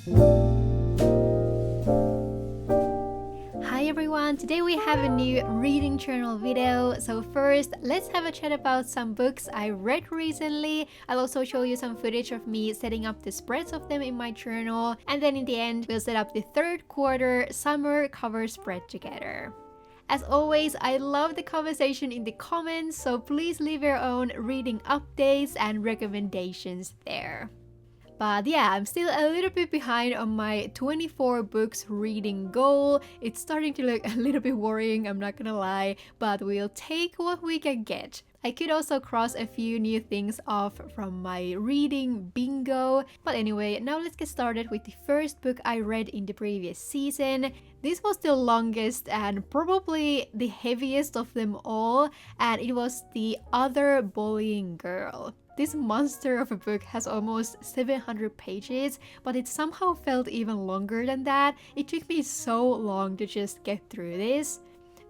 Hi everyone, today we have a new reading journal video. So first, let's have a chat about some books I read recently. I'll also show you some footage of me setting up the spreads of them in my journal. And then in the end, we'll set up the third quarter summer cover spread together. As always, I love the conversation in the comments, so please leave your own reading updates and recommendations there. But yeah, I'm still a little bit behind on my 24 books reading goal. It's starting to look a little bit worrying, I'm not gonna lie, but we'll take what we can get. I could also cross a few new things off from my reading bingo. But anyway, now let's get started with the first book I read in the previous season. This was the longest and probably the heaviest of them all, and it was The Other Boleyn Girl. This monster of a book has almost 700 pages, but it somehow felt even longer than that. It took me so long to just get through this.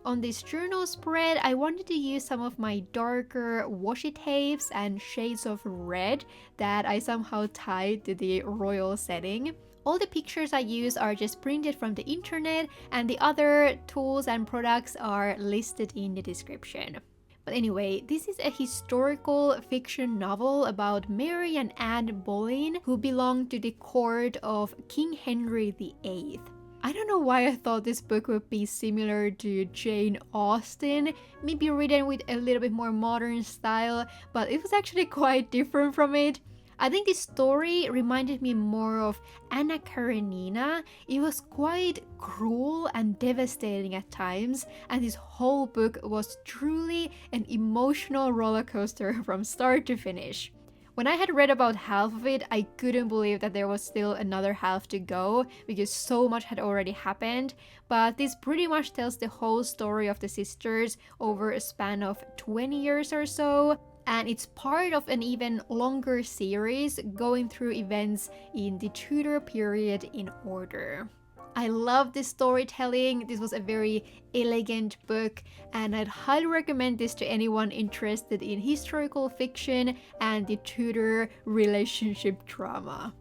On this journal spread, I wanted to use some of my darker washi tapes and shades of red that I somehow tied to the royal setting. All the pictures I use are just printed from the internet, and the other tools and products are listed in the description. But anyway, this is a historical fiction novel about Mary and Anne Boleyn, who belonged to the court of King Henry VIII. I don't know why I thought this book would be similar to Jane Austen, maybe written with a little bit more modern style, but it was actually quite different from it. I think the story reminded me more of Anna Karenina. It was quite cruel and devastating at times, and this whole book was truly an emotional roller coaster from start to finish. When I had read about half of it, I couldn't believe that there was still another half to go because so much had already happened, but this pretty much tells the whole story of the sisters over a span of 20 years or so. And it's part of an even longer series going through events in the Tudor period in order. I love this storytelling. This was a very elegant book, and I'd highly recommend this to anyone interested in historical fiction and the Tudor relationship drama.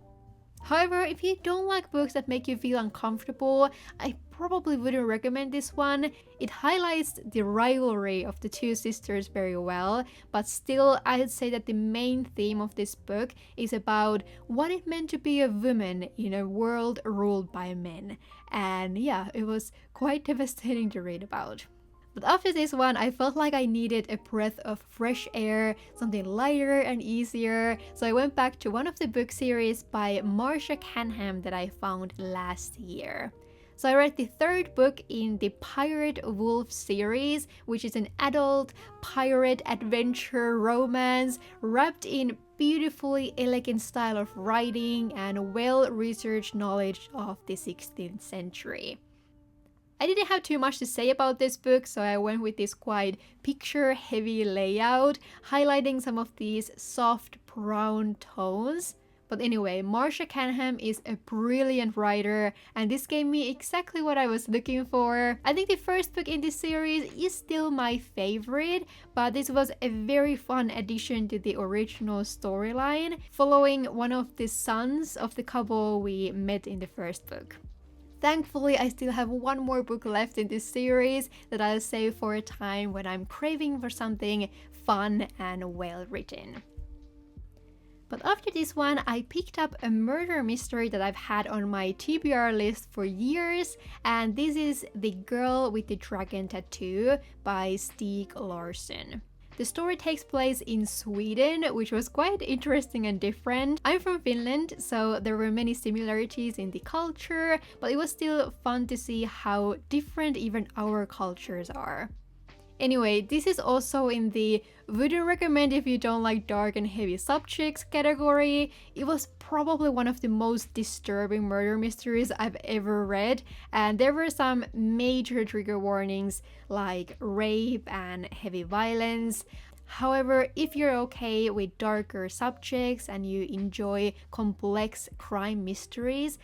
However, if you don't like books that make you feel uncomfortable, I probably wouldn't recommend this one. It highlights the rivalry of the two sisters very well, but still I'd say that the main theme of this book is about what it meant to be a woman in a world ruled by men. And yeah, it was quite devastating to read about. But after this one, I felt like I needed a breath of fresh air, something lighter and easier, so I went back to one of the book series by Marsha Canham that I found last year. So I read the third book in the Pirate Wolf series, which is an adult pirate adventure romance wrapped in beautifully elegant style of writing and well-researched knowledge of the 16th century. I didn't have too much to say about this book, so I went with this quite picture-heavy layout, highlighting some of these soft brown tones. But anyway, Marsha Canham is a brilliant writer, and this gave me exactly what I was looking for. I think the first book in this series is still my favorite, but this was a very fun addition to the original storyline, following one of the sons of the couple we met in the first book. Thankfully, I still have one more book left in this series that I'll save for a time when I'm craving for something fun and well written. But after this one, I picked up a murder mystery that I've had on my TBR list for years, and this is The Girl with the Dragon Tattoo by Stieg Larsson. The story takes place in Sweden, which was quite interesting and different. I'm from Finland, so there were many similarities in the culture, but it was still fun to see how different even our cultures are. Anyway, this is also in the wouldn't recommend if you don't like dark and heavy subjects category. It was probably one of the most disturbing murder mysteries I've ever read, and there were some major trigger warnings like rape and heavy violence. However, if you're okay with darker subjects and you enjoy complex crime mysteries,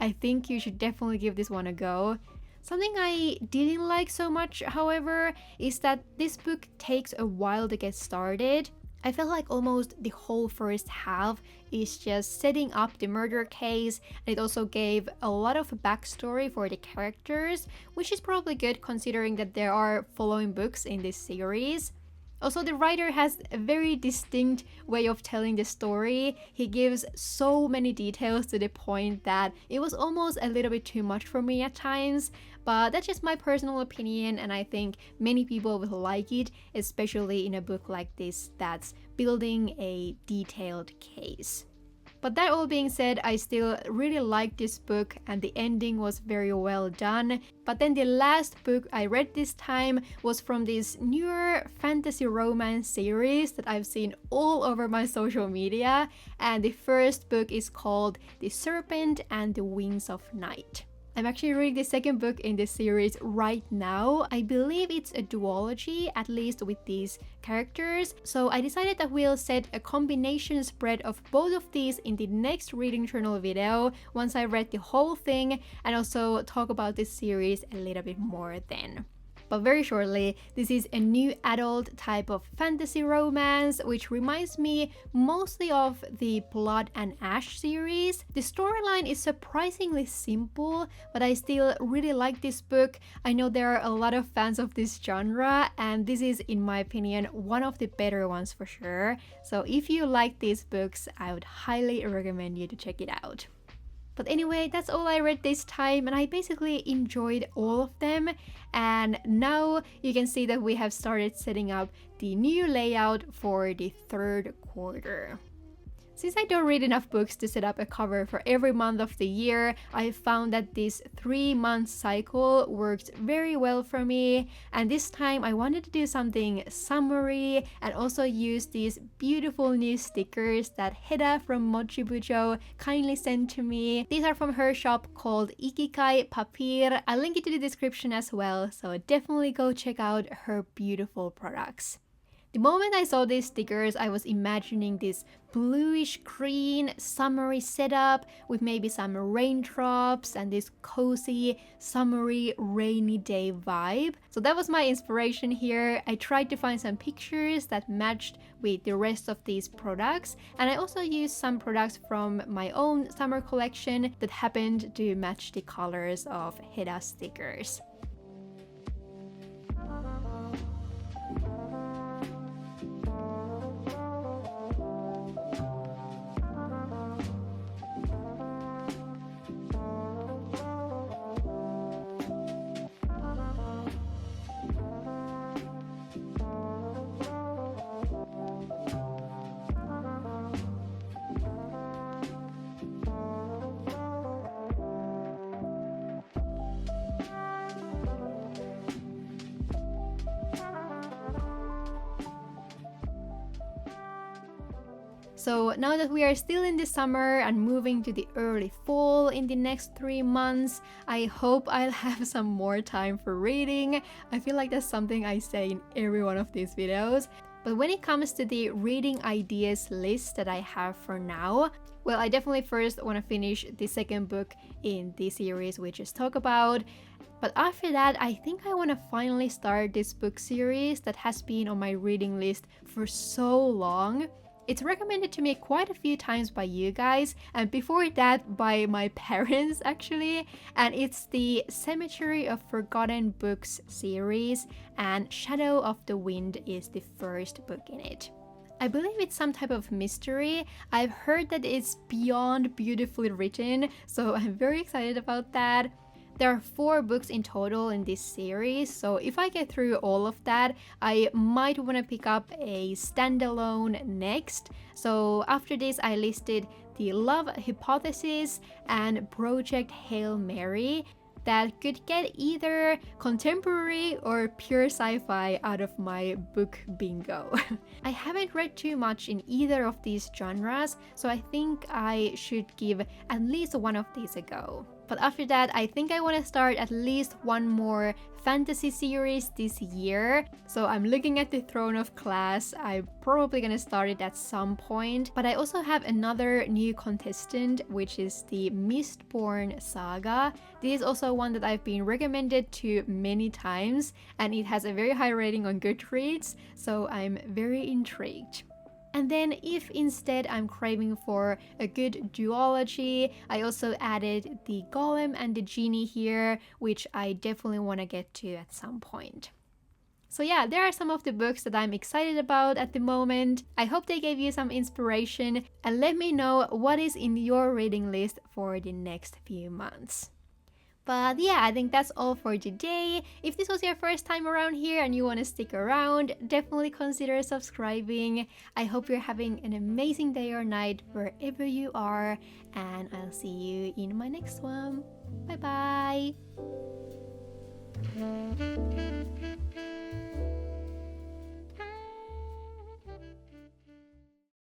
I think you should definitely give this one a go. Something I didn't like so much, however, is that this book takes a while to get started. I felt like almost the whole first half is just setting up the murder case, and it also gave a lot of backstory for the characters, which is probably good considering that there are following books in this series. Also, the writer has a very distinct way of telling the story. He gives so many details to the point that it was almost a little bit too much for me at times, but that's just my personal opinion, and I think many people will like it, especially in a book like this that's building a detailed case. But that all being said, I still really liked this book and the ending was very well done. But then the last book I read this time was from this newer fantasy romance series that I've seen all over my social media. And the first book is called The Serpent and the Wings of Night. I'm actually reading the second book in this series right now. I believe it's a duology, at least with these characters. So I decided that we'll set a combination spread of both of these in the next reading journal video once I read the whole thing, and also talk about this series a little bit more then. But very shortly, this is a new adult type of fantasy romance, which reminds me mostly of the Blood and Ash series. The storyline is surprisingly simple, but I still really like this book. I know there are a lot of fans of this genre, and this is, in my opinion, one of the better ones for sure. So if you like these books, I would highly recommend you to check it out. But anyway, that's all I read this time, and I basically enjoyed all of them. And now you can see that we have started setting up the new layout for the third quarter. Since I don't read enough books to set up a cover for every month of the year, I found that this 3-month cycle worked very well for me. And this time I wanted to do something summery and also use these beautiful new stickers that Heda from Mochibujo kindly sent to me. These are from her shop called Ikikai Papir. I'll link it to the description as well, so definitely go check out her beautiful products. The moment I saw these stickers, I was imagining this bluish green summery setup with maybe some raindrops and this cozy summery rainy day vibe. So that was my inspiration here. I tried to find some pictures that matched with the rest of these products, and I also used some products from my own summer collection that happened to match the colors of Heda stickers. So now that we are still in the summer and moving to the early fall in the next 3 months, I hope I'll have some more time for reading. I feel like that's something I say in every one of these videos. But when it comes to the reading ideas list that I have for now, well, I definitely first want to finish the second book in this series we just talked about. But after that, I think I want to finally start this book series that has been on my reading list for so long. It's recommended to me quite a few times by you guys, and before that by my parents actually, and it's the Cemetery of Forgotten Books series, and Shadow of the Wind is the first book in it. I believe it's some type of mystery. I've heard that it's beyond beautifully written, so I'm very excited about that. There are 4 books in total in this series, so if I get through all of that, I might want to pick up a standalone next. So after this, I listed The Love Hypothesis and Project Hail Mary that could get either contemporary or pure sci-fi out of my book bingo. I haven't read too much in either of these genres, so I think I should give at least one of these a go. But after that, I think I want to start at least one more fantasy series this year. So I'm looking at the Throne of Glass. I'm probably gonna start it at some point. But I also have another new contestant, which is the Mistborn saga. This is also one that I've been recommended to many times, and it has a very high rating on Goodreads, so I'm very intrigued. And then if instead I'm craving for a good duology, I also added the Golem and the Genie here, which I definitely want to get to at some point. So yeah, there are some of the books that I'm excited about at the moment. I hope they gave you some inspiration, and let me know what is in your reading list for the next few months. But yeah, I think that's all for today. If this was your first time around here and you want to stick around, definitely consider subscribing. I hope you're having an amazing day or night wherever you are, and I'll see you in my next one. Bye bye!